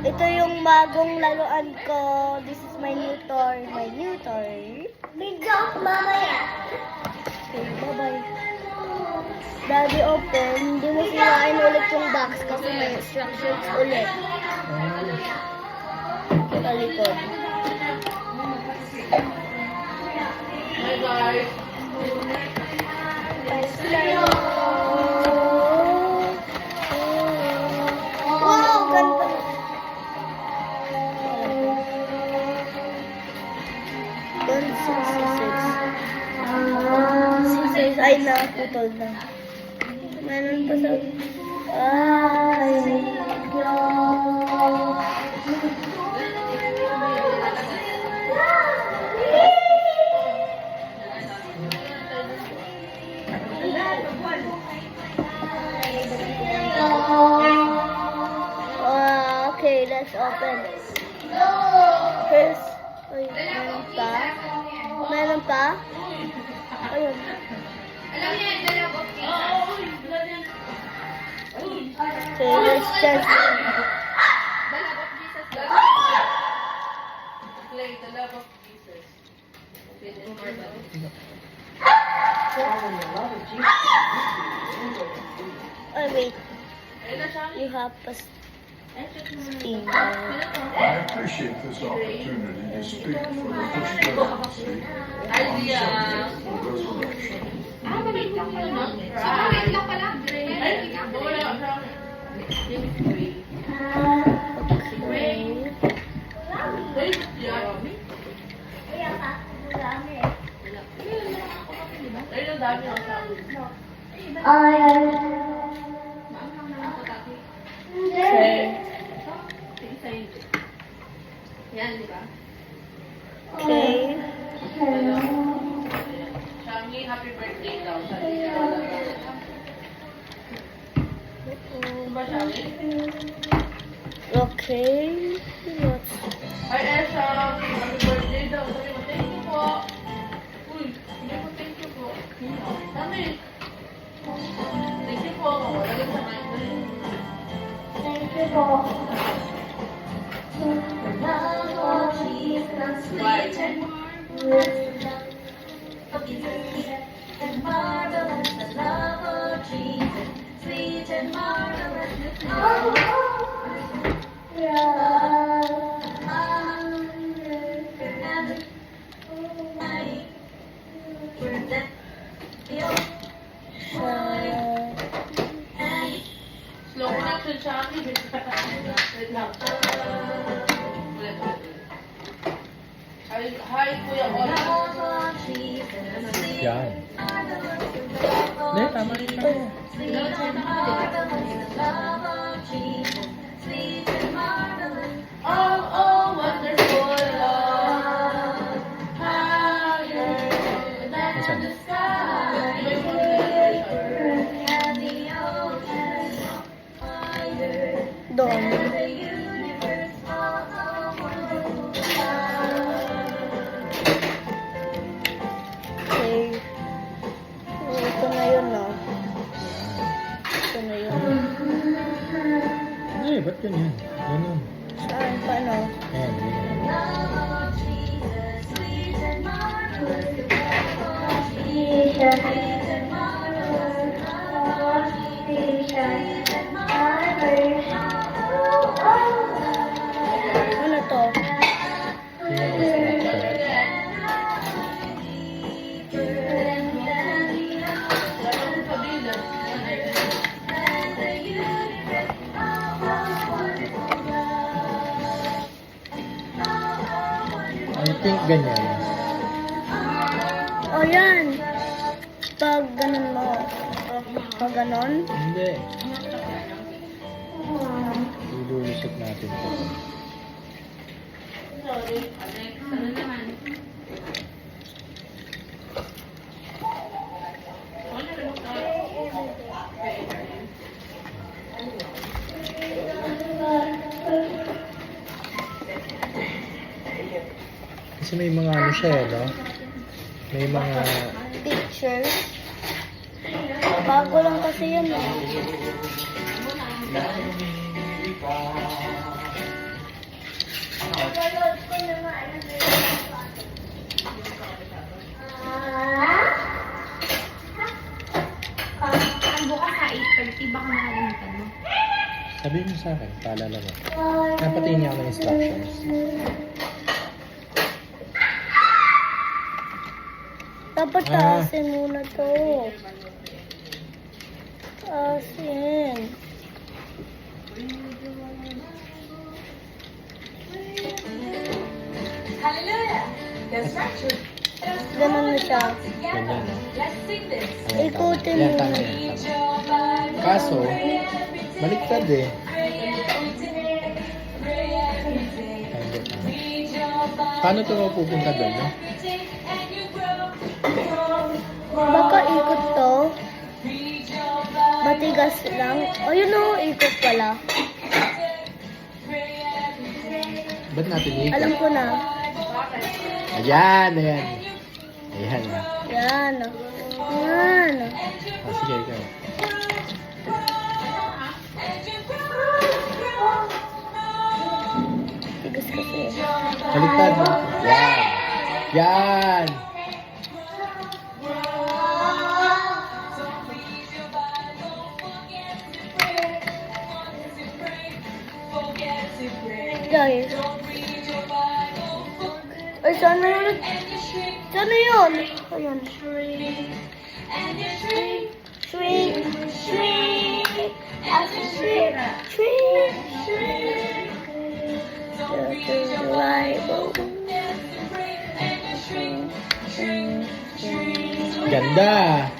Ito yung bagong laruan ko. This is my new toy. My new toy. Big up, mamaya. Okay, bye-bye. Daddy, open. Hindi mo sinain ulit yung box kasi may instructions ulit. Sa likod. Hi guys. Wow, ganda. Yan, 66. 66 ay naputol na. Meron pa sa... Ay, okay, let's open. First, ay, meron pa? Meron pa? Ayun. Okay, let's test. Play the love of Jesus. Oh, wait. You have a steam. I appreciate this opportunity to speak for the first presidency on resurrection. Yan, di ba? Okay. Shami, happy birthday daw. Ba, Shami? Okay. What's... Hi, Esha. Happy birthday daw. Sabi mo, thank you po. Uy, sabi mo, thank you po. Dami. Thank you po. Lagay sa mic na yun. Thank you po. Slow connection, Shami. Wait lang. Hi, Kuya Oliver. Yan. Hindi, tama rin tayo. Oh, wonderful love, higher than the sky. Doon. Okay. Ito na yun, no? Ito na yun. Hindi, ba't ganyan? Ganun. Saan? Paano? Ayan, ganyan. Ano to? Tingnan mo sa laptop. I think ganyan. O, yan. Pag ganun mo. Pag ganun. Hindi. Ilulusot natin ito. Sorry, Alex. Ano naman? Kasi may mga ano siya, no? May mga... Pictures. Bago lang kasi yun, eh. Napanood ko na nga ano na Ang bukas sa 8:30, baka nakalimutan mo. Sabihin mo sa akin, paalala mo. Napatingin niya ako ng instructions. Dapat Ah. taasin muna to. Taasin. Ganun na siya. Ganyan, no? Ayan, Ikutin tama. Yan, mo. tama yan, tama. Kaso, baliktad eh. Ay, hindi, tama. Paano ito pupunta doon, no? Baka ikot to. Matigas lang. Ayun o, ikot pala. Ba't natin ikot? Alam ko na. Ayan, ayan. Ayan. Yan. Yan. Ah, sige, ikaw. Tigas kasi. Baliktad. Yan. Yan. Guys. Ay, sana yun? Sana yun? Ayan. Shrink. As a shrink. Shrink. To the Bible. Ganda.